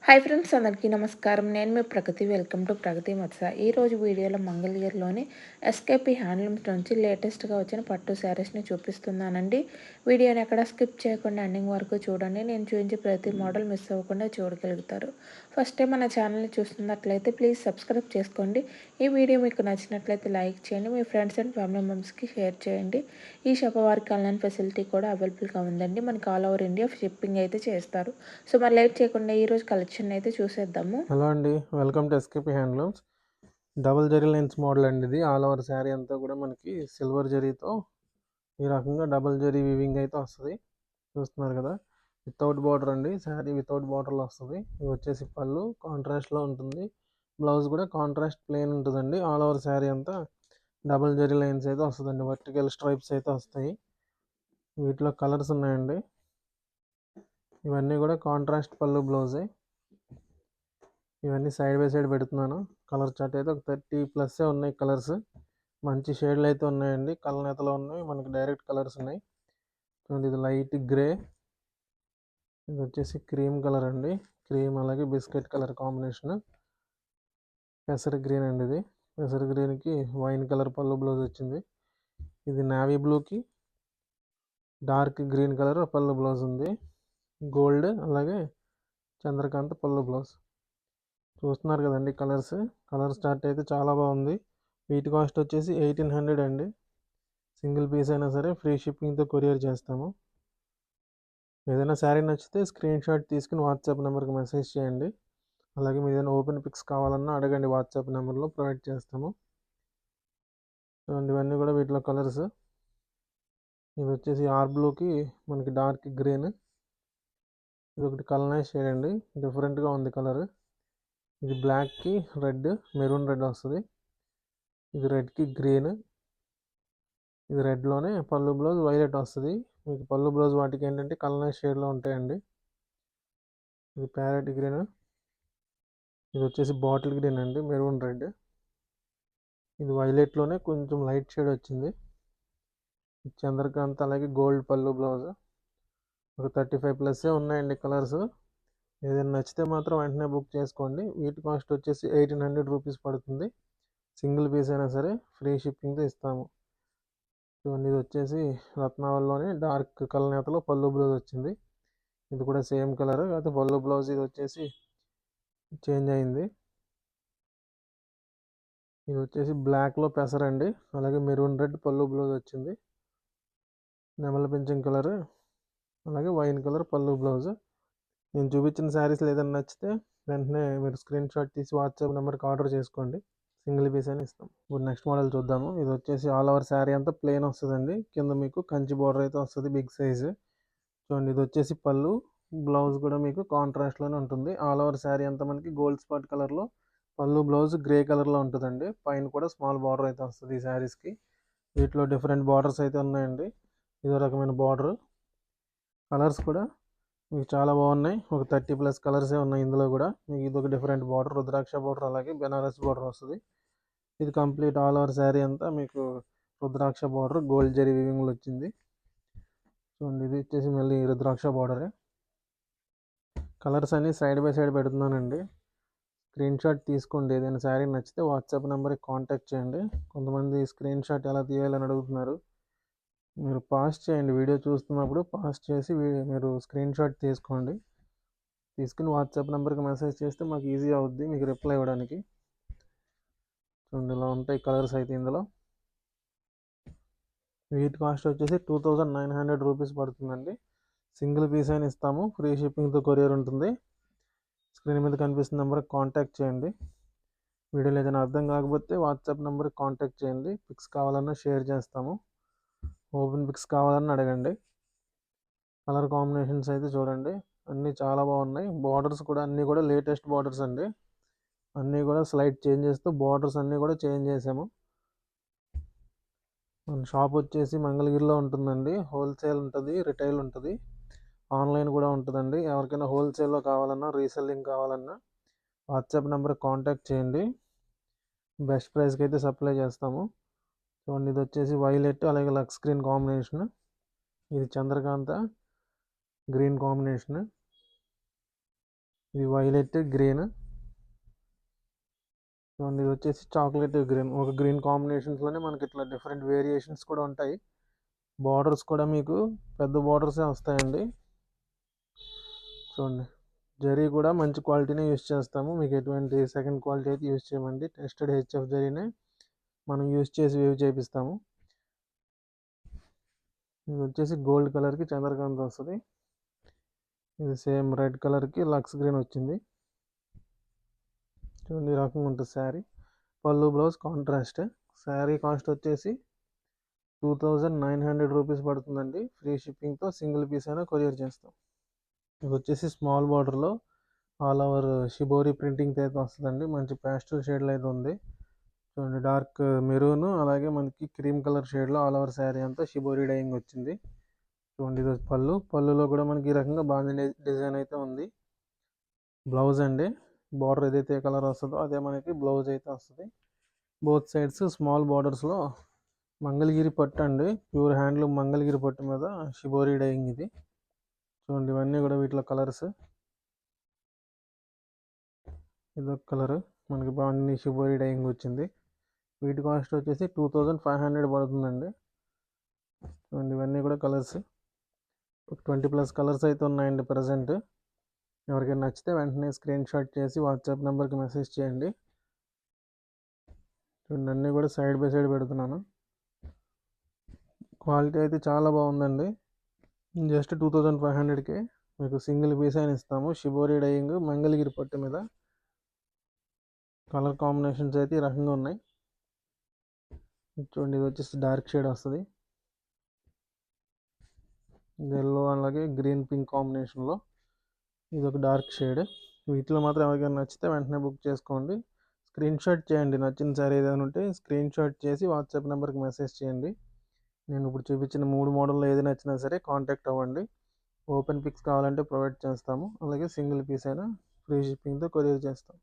Hi friends, అందరికీ నమస్కారం. నేను మీ ప్రగతి. వెల్కమ్ టు ప్రగతి మత్స. ఈరోజు వీడియోలో మంగళగిరిలోని ఎస్కేపీ హ్యాండ్లూమ్స్ నుంచి లేటెస్ట్గా వచ్చిన పట్టు శారీస్ని చూపిస్తున్నానండి. వీడియోని ఎక్కడ స్కిప్ చేయకుండా ఎండింగ్ వరకు చూడండి. నేను చూపించే ప్రతి మోడల్ మిస్ అవ్వకుండా చూడగలుగుతారు. ఫస్ట్ టైం మన ఛానల్ని చూస్తున్నట్లయితే ప్లీజ్ సబ్స్క్రైబ్ చేసుకోండి. ఈ వీడియో మీకు నచ్చినట్లయితే లైక్ చేయండి. మీ ఫ్రెండ్స్ అండ్ ఫ్యామిలీ మెంబర్స్కి షేర్ చేయండి. ఈ షాప్ వారికి ఆన్లైన్ ఫెసిలిటీ కూడా అవైలబుల్గా ఉందండి. మనకి ఆల్ ఓవర్ ఇండియా షిప్పింగ్ అయితే చేస్తారు. సో మరి లేట్ చేయకుండా ఈరోజు కలెక్షన్ అయితే చూసేద్దాము. హలో అండి, welcome to SKP handlooms. Double zari lines model అండి ఇది. ఆల్ ఓవర్ శారీ అంతా కూడా మనకి సిల్వర్ జరీతో ఈ రకంగా డబుల్ జరీ వీవింగ్ అయితే వస్తుంది. చూస్తున్నారు కదా, వితౌట్ బార్డర్ అండి. శారీ వితౌట్ బార్డర్లో వస్తుంది. ఇది వచ్చేసి పళ్ళు కాంట్రాస్ట్లో ఉంటుంది. బ్లౌజ్ కూడా కాంట్రాస్ట్ ప్లెయిన్ ఉంటుందండి. ఆల్ ఓవర్ శారీ అంతా డబుల్ జరీ లైన్స్ అయితే వస్తుందండి. వర్టికల్ స్ట్రైప్స్ అయితే వస్తాయి. వీటిలో కలర్స్ ఉన్నాయండి. ఇవన్నీ కూడా కాంట్రాస్ట్ పళ్ళు బ్లౌజే. ఇవన్నీ సైడ్ బై సైడ్ పెడుతున్నాను. కలర్ చార్ట్ అయితే ఒక 30+ ఉన్నాయి కలర్స్. మంచి షేడ్లు అయితే ఉన్నాయండి. కలనేతలో ఉన్నాయి, మనకి డైరెక్ట్ కలర్స్ ఉన్నాయి. చూడండి, ఇది లైట్ గ్రే, ఇది వచ్చేసి క్రీమ్ కలర్ అండి. క్రీమ్ అలాగే బిస్కెట్ కలర్ కాంబినేషన్. పెసర గ్రీన్ అండి ఇది. పెసర గ్రీన్కి వైన్ కలర్ పళ్ళు బ్లౌజ్ వచ్చింది. ఇది నావీ బ్లూకి డార్క్ గ్రీన్ కలర్ పళ్ళు బ్లౌజ్ ఉంది. గోల్డ్ అలాగే చంద్రకాంత్ పళ్ళు బ్లౌజ్. చూస్తున్నారు కదండి కలర్ స్టార్ట్ అయితే చాలా బాగుంది. వీటి కాస్ట్ వచ్చేసి 1800 అండి. సింగిల్ పీస్ అయినా సరే ఫ్రీ షిప్పింగ్తో కొరియర్ చేస్తాము. ఏదైనా శారీ నచ్చితే స్క్రీన్ షాట్ తీసుకుని వాట్సాప్ నెంబర్కి మెసేజ్ చేయండి. అలాగే మీ ఏదైనా ఓపెన్ పిక్స్ కావాలన్నా అడగండి, వాట్సాప్ నెంబర్లో ప్రొవైడ్ చేస్తాము. ఇవన్నీ కూడా వీటిలో కలర్స్. ఇది వచ్చేసి ఆర్ బ్లూకి మనకి డార్క్ గ్రీన్. ఇది ఒకటి కలర్ షేడ్ అండి, డిఫరెంట్గా ఉంది కలర్. ఇది బ్లాక్కి రెడ్, మెరూన్ రెడ్ వస్తుంది. ఇది రెడ్కి గ్రీన్. ఇది రెడ్లోనే పళ్ళు బ్లౌజ్ వైలెట్ వస్తుంది. మీకు పళ్ళు బ్లౌజ్ వాటికి ఏంటంటే కలర్ షేడ్లో ఉంటాయండి. ఇది ప్యారెట్ గ్రీన్. ఇది వచ్చేసి బాటిల్ గ్రీన్ అండి, మెరూన్ రెడ్. ఇది వైలెట్లోనే కొంచెం లైట్ షేడ్ వచ్చింది. చంద్రకాంత్ అలాగే గోల్డ్ పళ్ళు బ్లౌజ్. ఒక 35+ ఉన్నాయండి కలర్స్. ఏదైనా నచ్చితే మాత్రం వెంటనే బుక్ చేసుకోండి. వీటి కాస్ట్ వచ్చేసి 1800 రూపీస్ పడుతుంది. సింగిల్ పీస్ అయినా సరే ఫ్రీ షిప్పింగ్తో ఇస్తాము. చూడండి, ఇది వచ్చేసి రత్నావళిలోనే డార్క్ కలనేతలో పళ్ళు బ్లౌజ్ వచ్చింది. ఇది కూడా సేమ్ కలర్, అయితే పళ్ళు బ్లౌజ్ ఇది వచ్చేసి చేంజ్ అయింది. ఇది వచ్చేసి బ్లాక్లో పెసరండి, అలాగే మెరూన్ రెడ్ పళ్ళు బ్లౌజ్ వచ్చింది. నెమల పింఛన్ కలర్ అలాగే వైన్ కలర్ పళ్ళు బ్లౌజ్. నేను చూపించిన శారీస్ ఏదైనా నచ్చితే వెంటనే మీరు స్క్రీన్ షాట్ తీసి వాట్సాప్ నెంబర్కి ఆర్డర్ చేసుకోండి. సింగిల్ పీస్ అని ఇస్తాం. ఇప్పుడు నెక్స్ట్ మోడల్ చూద్దాము. ఇది వచ్చేసి ఆల్ ఓవర్ శారీ అంతా ప్లెయిన్ వస్తుందండి. కింద మీకు కంచి బార్డర్ అయితే వస్తుంది, బిగ్ సైజు. చూడండి, ఇది వచ్చేసి పళ్ళు బ్లౌజ్ కూడా మీకు కాంట్రాస్ట్లోనే ఉంటుంది. ఆల్ ఓవర్ శారీ అంతా మనకి గోల్డ్ స్పాట్ కలర్లో, పళ్ళు బ్లౌజ్ గ్రే కలర్లో ఉంటుందండి. పైన కూడా స్మాల్ బార్డర్ అయితే వస్తుంది ఈ శారీస్కి. వీటిలో డిఫరెంట్ బార్డర్స్ అయితే ఉన్నాయండి. ఇదో రకమైన బార్డర్. కలర్స్ కూడా మీకు చాలా బాగున్నాయి. ఒక 30+ కలర్సే ఉన్నాయి ఇందులో కూడా. మీకు ఇది ఒక డిఫరెంట్ బార్డర్, రుద్రాక్ష బార్డర్ అలాగే బెనారస్ బార్డర్ వస్తుంది. ఇది కంప్లీట్ ఆల్ ఓవర్ శారీ అంతా మీకు రుద్రాక్ష బార్డర్ గోల్డ్ జరీ వీవింగ్లో వచ్చింది. చూడండి, ఇది వచ్చేసి మళ్ళీ రుద్రాక్ష బార్డరే. కలర్స్ అన్నీ సైడ్ బై సైడ్ పెడుతున్నానండి. స్క్రీన్ షాట్ తీసుకోండి. ఏదైనా శారీ నచ్చితే వాట్సాప్ నెంబర్కి కాంటాక్ట్ చేయండి. కొంతమంది స్క్రీన్ షాట్ ఎలా తీయాలని అడుగుతున్నారు. మీరు పాస్ చేయండి, వీడియో చూస్తున్నప్పుడు పాస్ చేసి మీరు స్క్రీన్ షాట్ తీసుకోండి. తీసుకుని వాట్సాప్ నెంబర్కి మెసేజ్ చేస్తే మాకు ఈజీ అవుద్ది మీకు రిప్లై ఇవ్వడానికి. చూడండి, ఇలా ఉంటాయి కలర్స్ అయితే ఇందులో. వీటి కాస్ట్ వచ్చేసి 2900 రూపీస్ పడుతుందండి. సింగిల్ పీస్ అయినా ఇస్తాము, ఫ్రీ షిప్పింగ్తో కొరియర్ ఉంటుంది. స్క్రీన్ మీద కనిపిస్తున్న నెంబర్కి కాంటాక్ట్ చేయండి. వీడియోలో ఏదైనా అర్థం కాకపోతే వాట్సాప్ నెంబర్కి కాంటాక్ట్ చేయండి. పిక్స్ కావాలన్నా షేర్ చేస్తాము. ఓపెన్ పిక్స్ కావాలన్నా అడగండి. కలర్ కాంబినేషన్స్ అయితే చూడండి, అన్నీ చాలా బాగున్నాయి. బార్డర్స్ కూడా అన్నీ కూడా లేటెస్ట్ బార్డర్స్ అండి. అన్నీ కూడా స్లైడ్ చేంజ్ చేస్తూ బార్డర్స్ అన్నీ కూడా చేంజ్ చేసాము. మన షాప్ వచ్చేసి మంగళగిరిలో ఉంటుందండి. హోల్సేల్ ఉంటుంది, రిటైల్ ఉంటుంది, ఆన్లైన్ కూడా ఉంటుందండి. ఎవరికైనా హోల్సేల్లో కావాలన్నా రీసెల్లింగ్ కావాలన్నా వాట్సాప్ నెంబర్కి కాంటాక్ట్ చేయండి. బెస్ట్ ప్రైస్కి అయితే సప్లై చేస్తాము. చూడండి, ఇది వచ్చేసి వైలెట్ అలాగే లక్స్ గ్రీన్ కాంబినేషన్. ఇది చంద్రకాంత గ్రీన్ కాంబినేషన్. ఇది వైలెట్ గ్రీన్, చూడండి ఇది వచ్చేసి చాక్లెట్ గ్రీన్. ఒక గ్రీన్ కాంబినేషన్స్లోనే మనకి ఇట్లా డిఫరెంట్ వేరియేషన్స్ కూడా ఉంటాయి. బార్డర్స్ కూడా మీకు పెద్ద బార్డర్సే వస్తాయండి. చూడండి జరీ కూడా మంచి క్వాలిటీనే యూస్ చేస్తాము, మీకు ఎటువంటి సెకండ్ క్వాలిటీ అయితే యూస్ చేయమండి. టెస్టెడ్ హెచ్ఎఫ్ జరీనే మనం యూస్ చేసి వేవ్ చేపిస్తాము. ఇది వచ్చేసి గోల్డ్ కలర్కి చంద్రకాంత్ వస్తుంది. ఇది సేమ్ రెడ్ కలర్కి లక్స్ గ్రీన్ వచ్చింది. చూడండి ఈ రకంగా ఉంటుంది శారీ. పళ్ళు బ్లౌజ్ కాంట్రాస్ట్. శారీ కాస్ట్ వచ్చేసి 2900 రూపీస్ పడుతుందండి. ఫ్రీ షిప్పింగ్తో సింగిల్ పీస్ అయినా కొరియర్ చేస్తాం. ఇది వచ్చేసి స్మాల్ బార్డర్లో ఆల్ ఓవర్ షిబోరి ప్రింటింగ్ అయితే వస్తుందండి. మంచి ప్యాస్టల్ షేడ్లో అయితే ఉంది. చూడండి డార్క్ మెరూన్ అలాగే మనకి క్రీమ్ కలర్ షేడ్లో ఆల్ ఓవర్ శారీ అంతా షిబోరి డైయింగ్ వచ్చింది. చూడండి ఇది పళ్ళులో కూడా మనకి ఈ రకంగా బాగా డిజైన్ అయితే ఉంది. బ్లౌజ్ అండి, బార్డర్ ఏదైతే కలర్ వస్తుందో అదే మనకి బ్లౌజ్ అయితే వస్తుంది. బోత్ సైడ్స్ స్మాల్ బార్డర్స్లో మంగళగిరి పట్టు అండి, ప్యూర్ హ్యాండ్లూమ్ మంగళగిరి పట్టు మీద షిబోరి డైయింగ్ ఇది. చూడండి ఇవన్నీ కూడా వీటిలో కలర్స్. ఇదొక కలర్ మనకి బాగా షిబోరి డైయింగ్ వచ్చింది. వీటి కాస్ట్ వచ్చేసి 2500 పడుతుందండి. చూడండి ఇవన్నీ కూడా కలర్స్. 20+ కలర్స్ అయితే ఉన్నాయండి ప్రజెంట్. ఎవరికైనా నచ్చితే వెంటనే స్క్రీన్ షాట్ చేసి వాట్సాప్ నెంబర్కి మెసేజ్ చేయండి. చూడండి అన్నీ కూడా సైడ్ బై సైడ్ పెడుతున్నాను. క్వాలిటీ అయితే చాలా బాగుందండి. జస్ట్ 2500కి మీకు సింగిల్ పీస్ అయినా ఇస్తాము. షిబోరి డైయింగ్ మంగళగిరి పట్టు మీద. కలర్ కాంబినేషన్స్ అయితే ఈ రకంగా ఉన్నాయి. చూడండి ఇది వచ్చేసి డార్క్ షేడ్ వస్తుంది, ఎల్లో అలాగే గ్రీన్ పింక్ కాంబినేషన్లో. ఇది ఒక డార్క్ షేడ్. వీటిలో మాత్రం ఎవరికైనా నచ్చితే వెంటనే బుక్ చేసుకోండి. స్క్రీన్ షాట్ చేయండి, నచ్చిన సారీ ఏదైనా ఉంటే స్క్రీన్ షాట్ చేసి వాట్సాప్ నెంబర్కి మెసేజ్ చేయండి. నేను ఇప్పుడు చూపించిన 3 మోడల్లో ఏది నచ్చినా సరే కాంటాక్ట్ అవ్వండి. ఓపెన్ పిక్స్ కావాలంటే ప్రొవైడ్ చేస్తాము, అలాగే సింగిల్ పీస్ అయినా ఫ్రీ షిప్పింగ్తో కొరియర్ చేస్తాం.